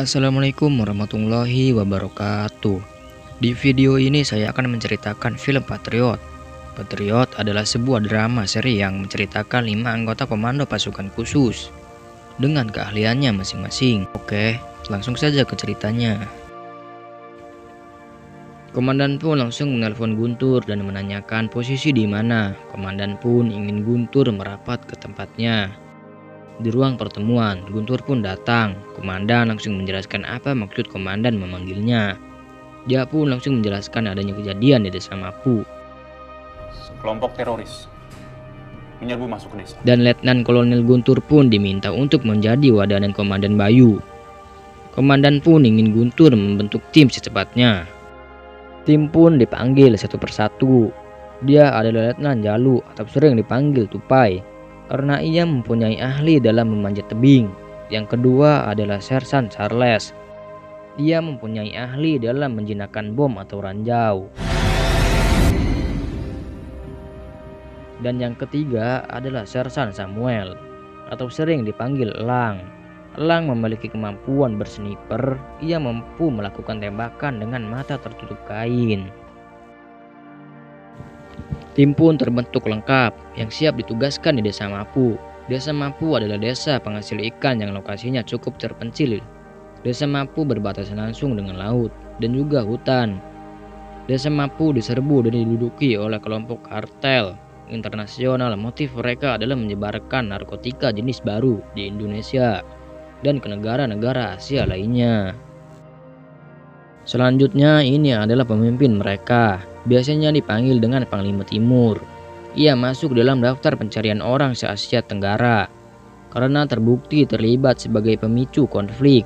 Assalamualaikum warahmatullahi wabarakatuh. Di video ini saya akan menceritakan film Patriot. Patriot adalah sebuah drama seri yang menceritakan 5 anggota komando pasukan khusus dengan keahliannya masing-masing. Oke, langsung saja ke ceritanya. Komandan pun langsung menelpon Guntur dan menanyakan posisi di mana. Komandan pun ingin Guntur merapat ke tempatnya. Di ruang pertemuan, Guntur pun datang. Komandan langsung menjelaskan apa maksud komandan memanggilnya. Dia pun langsung menjelaskan adanya kejadian di desa Mapu. Kelompok teroris menyerbu masuk ke desa. Dan Letnan Kolonel Guntur pun diminta untuk menjadi wadanan Komandan Bayu. Komandan pun ingin Guntur membentuk tim secepatnya. Tim pun dipanggil satu persatu. Dia adalah Letnan Jalu atau sering dipanggil Tupai, karena ia mempunyai ahli dalam memanjat tebing. Yang kedua adalah Sersan Charles. Ia mempunyai ahli dalam menjinakkan bom atau ranjau. Dan yang ketiga adalah Sersan Samuel atau sering dipanggil Elang. Elang memiliki kemampuan bersniper. Ia mampu melakukan tembakan dengan mata tertutup kain. Tim pun terbentuk lengkap yang siap ditugaskan di desa Mapu. Desa Mapu adalah desa penghasil ikan yang lokasinya cukup terpencil. Desa Mapu berbatasan langsung dengan laut dan juga hutan. Desa Mapu diserbu dan diduduki oleh kelompok kartel internasional. Motif mereka adalah menyebarkan narkotika jenis baru di Indonesia dan ke negara-negara Asia lainnya. Selanjutnya ini adalah pemimpin mereka. Biasanya dipanggil dengan Panglima Timur. Ia masuk dalam daftar pencarian orang se-Asia Tenggara karena terbukti terlibat sebagai pemicu konflik.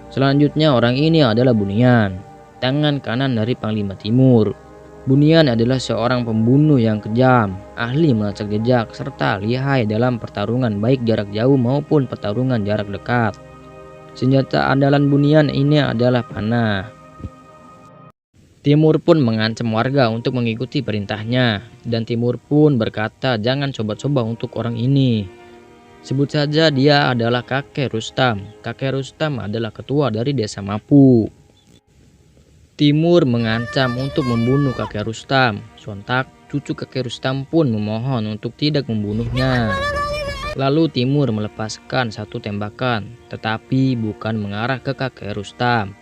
Selanjutnya orang ini adalah Bunian, tangan kanan dari Panglima Timur. Bunian adalah seorang pembunuh yang kejam, ahli melacak jejak, serta lihai dalam pertarungan baik jarak jauh maupun pertarungan jarak dekat. Senjata andalan Bunian ini adalah panah. Timur pun mengancam warga untuk mengikuti perintahnya, dan Timur pun berkata jangan coba-coba untuk orang ini. Sebut saja dia adalah kakek Rustam. Kakek Rustam adalah ketua dari desa Mapu. Timur mengancam untuk membunuh kakek Rustam. Sontak, cucu kakek Rustam pun memohon untuk tidak membunuhnya. Lalu Timur melepaskan satu tembakan, tetapi bukan mengarah ke kakek Rustam,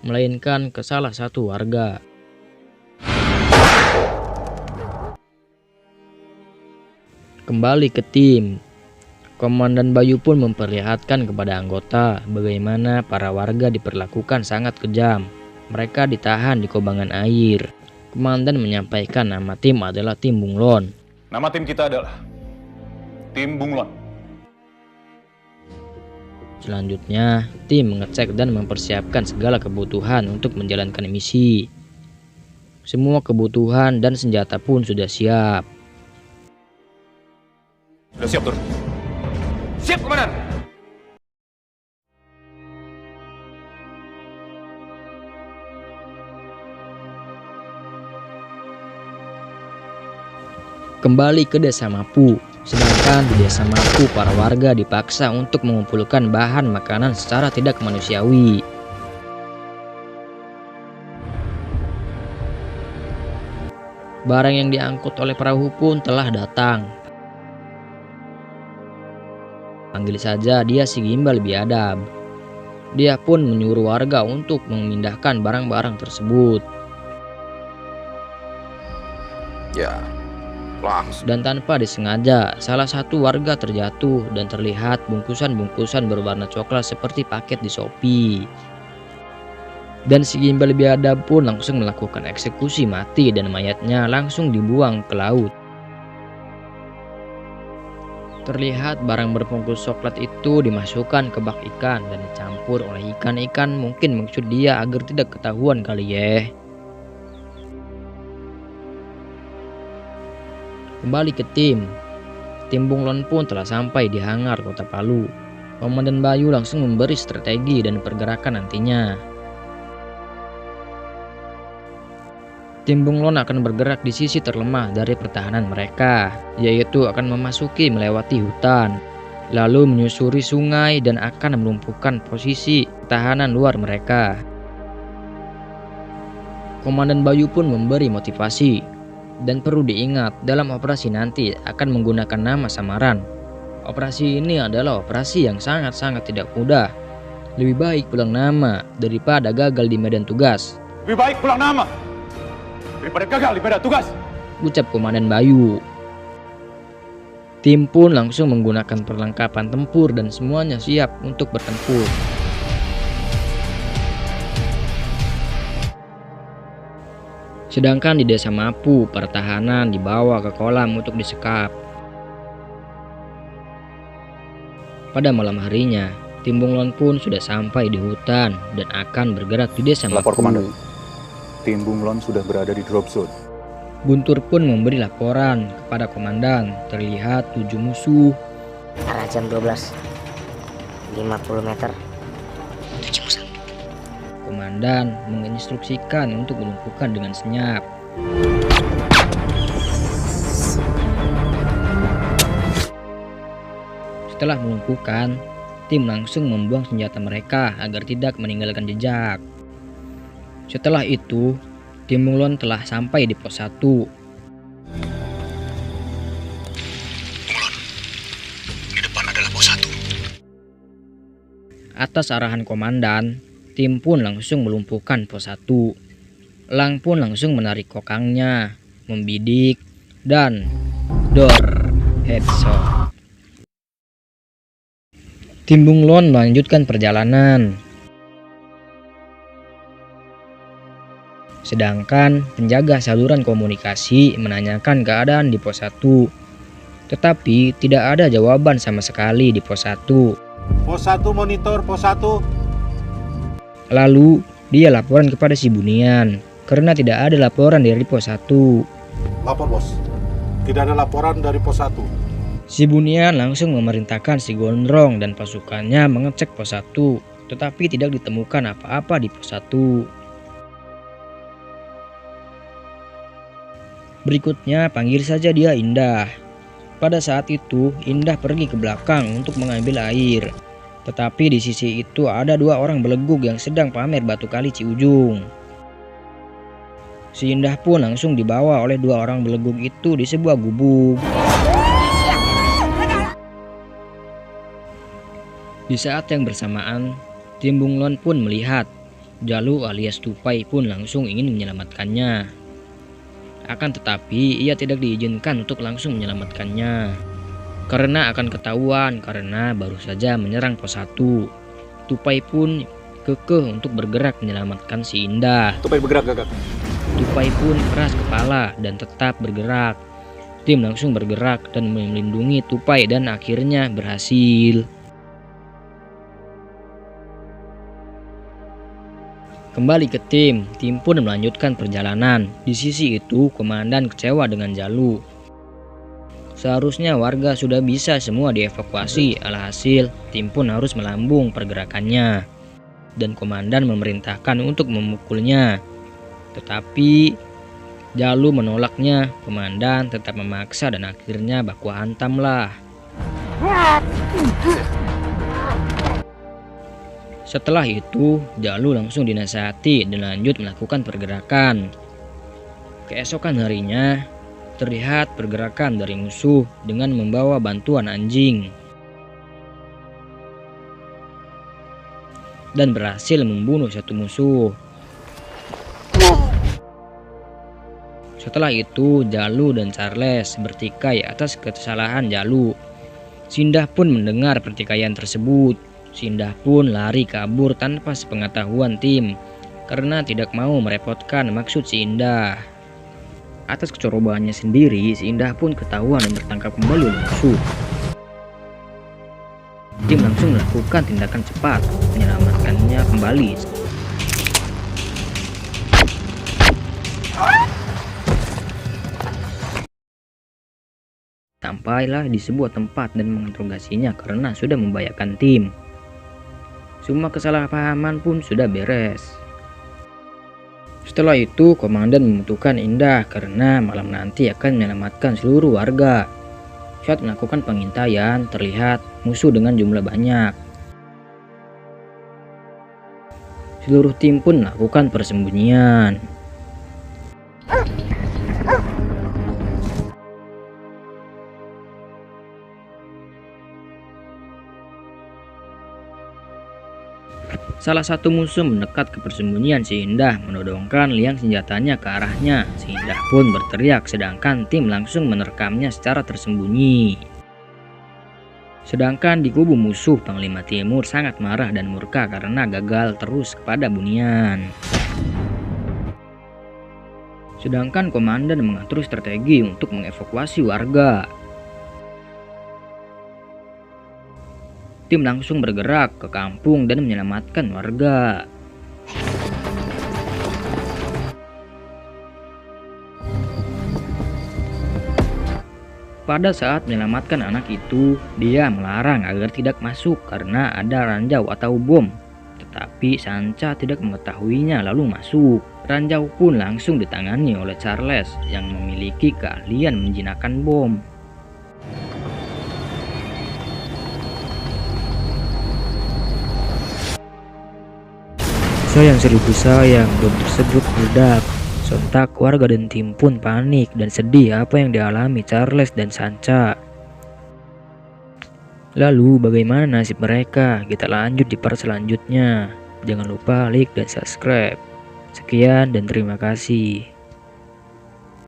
melainkan ke salah satu warga. Kembali ke tim, Komandan Bayu pun memperlihatkan kepada anggota bagaimana para warga diperlakukan sangat kejam. Mereka ditahan di kubangan air. Komandan menyampaikan nama tim adalah tim Bunglon. Nama tim kita adalah Tim Bunglon. Selanjutnya, tim mengecek dan mempersiapkan segala kebutuhan untuk menjalankan misi. Semua kebutuhan dan senjata pun sudah siap. Sudah siap, Tur? Siap, Komandan! Kembali ke desa Mapu. Sedangkan di desa Mapu para warga dipaksa untuk mengumpulkan bahan makanan secara tidak manusiawi. Barang yang diangkut oleh perahu pun telah datang. Panggil saja dia si Gimbal Biadab. Dia pun menyuruh warga untuk memindahkan barang-barang tersebut. Ya, langsung. Dan tanpa disengaja, salah satu warga terjatuh dan terlihat bungkusan-bungkusan berwarna coklat seperti paket di Shopee. Dan si Gimbal Biadab pun langsung melakukan eksekusi mati dan mayatnya langsung dibuang ke laut. Terlihat barang berbungkus coklat itu dimasukkan ke bak ikan dan dicampur oleh ikan-ikan. Mungkin maksud dia agar tidak ketahuan kali ya. Kembali ke tim. Tim Bunglon pun telah sampai di hangar kota Palu. Komandan Bayu langsung memberi strategi dan pergerakan nantinya. Tim Bunglon akan bergerak di sisi terlemah dari pertahanan mereka, yaitu akan melewati hutan. lalu menyusuri sungai dan akan melumpuhkan posisi pertahanan luar mereka. Komandan Bayu pun memberi motivasi, dan perlu diingat dalam operasi nanti akan menggunakan nama samaran. Operasi ini adalah operasi yang sangat-sangat tidak mudah. Lebih baik pulang nama daripada gagal di medan tugas. Lebih baik pulang nama daripada gagal di medan tugas, ucap Komandan Bayu. Tim pun langsung menggunakan perlengkapan tempur dan semuanya siap untuk bertempur. Sedangkan di Desa Mapu, pertahanan dibawa ke kolam untuk disekap. Pada malam harinya, tim Bunglon pun sudah sampai di hutan dan akan bergerak di Desa Lapor Mapu. komandan, tim Bunglon sudah berada di drop zone. Guntur pun memberi laporan kepada komandan, terlihat 7 musuh. Arah jam 12, 50 meter. Komandan menginstruksikan untuk melumpuhkan dengan senyap. Setelah melumpuhkan, tim langsung membuang senjata mereka agar tidak meninggalkan jejak. Setelah itu, tim Bunglon telah sampai di pos 1. Di depan adalah pos 1. Atas arahan komandan, tim pun langsung melumpuhkan pos 1. Elang pun langsung menarik kokangnya, membidik, dan dor headshot. Tim Bunglon melanjutkan perjalanan. Sedangkan penjaga saluran komunikasi menanyakan keadaan di pos 1. Tetapi tidak ada jawaban sama sekali di pos 1. Pos 1 monitor, pos 1. Lalu dia laporan kepada si Bunian karena tidak ada laporan dari pos 1. Lapor bos, tidak ada laporan dari pos 1. Si Bunian langsung memerintahkan si Gondrong dan pasukannya mengecek pos 1, tetapi tidak ditemukan apa-apa di pos 1. Berikutnya panggil saja dia Indah. Pada saat itu Indah pergi ke belakang untuk mengambil air. Tetapi di sisi itu ada 2 orang belegug yang sedang pamer batu kali Ciujung. Si Indah pun langsung dibawa oleh 2 orang belegug itu di sebuah gubuk. Di saat yang bersamaan, tim Bunglon pun melihat Jalu alias Tupai pun langsung ingin menyelamatkannya. Akan tetapi ia tidak diizinkan untuk langsung menyelamatkannya, karena akan ketahuan karena baru saja menyerang pos 1. Tupai pun kekeh untuk bergerak menyelamatkan si Indah. Tupai bergerak, Kakak. Tupai pun keras kepala dan tetap bergerak. Tim langsung bergerak dan melindungi Tupai dan akhirnya berhasil. Kembali ke tim pun melanjutkan perjalanan. Di sisi itu, komandan kecewa dengan Jalu. Seharusnya warga sudah bisa semua dievakuasi, alhasil tim pun harus melambung pergerakannya. Dan komandan memerintahkan untuk memukulnya. Tetapi Jalu menolaknya, komandan tetap memaksa dan akhirnya baku hantamlah. Setelah itu, Jalu langsung dinasihati dan lanjut melakukan pergerakan. Keesokan harinya, terlihat pergerakan dari musuh dengan membawa bantuan anjing. Dan berhasil membunuh 1 musuh. Setelah itu, Jalu dan Charles bertikai atas kesalahan Jalu. Sindah pun mendengar pertikaian tersebut. Sindah pun lari kabur tanpa sepengetahuan tim karena tidak mau merepotkan maksud si Indah. Atas kecerobohannya sendiri, si Indah pun ketahuan dan tertangkap kembali oleh musuh. Tim langsung melakukan tindakan cepat menyelamatkannya kembali. Sampailah di sebuah tempat dan menginterogasinya karena sudah membahayakan tim. Semua kesalahpahaman pun sudah beres. Setelah itu, komandan membutuhkan Indah karena malam nanti akan menyelamatkan seluruh warga. Saat melakukan pengintaian, terlihat musuh dengan jumlah banyak. Seluruh tim pun melakukan persembunyian. Salah satu musuh mendekat ke persembunyian si Indah, menodongkan liang senjatanya ke arahnya. Si Indah pun berteriak, sedangkan tim langsung menerkamnya secara tersembunyi. Sedangkan di kubu musuh, Panglima Timur sangat marah dan murka karena gagal terus kepada Bunian. Sedangkan komandan mengatur strategi untuk mengevakuasi warga. Tim langsung bergerak ke kampung dan menyelamatkan warga. Pada saat menyelamatkan anak itu, dia melarang agar tidak masuk karena ada ranjau atau bom. Tetapi Sancha tidak mengetahuinya lalu masuk. Ranjau pun langsung ditangani oleh Charles yang memiliki keahlian menjinakkan bom. Sayang seribu sayang, bom tersebut meledak. Sontak warga dan tim pun panik dan sedih apa yang dialami Charles dan Sancha. Lalu bagaimana nasib mereka? Kita lanjut di part selanjutnya. Jangan lupa like dan subscribe. Sekian dan terima kasih.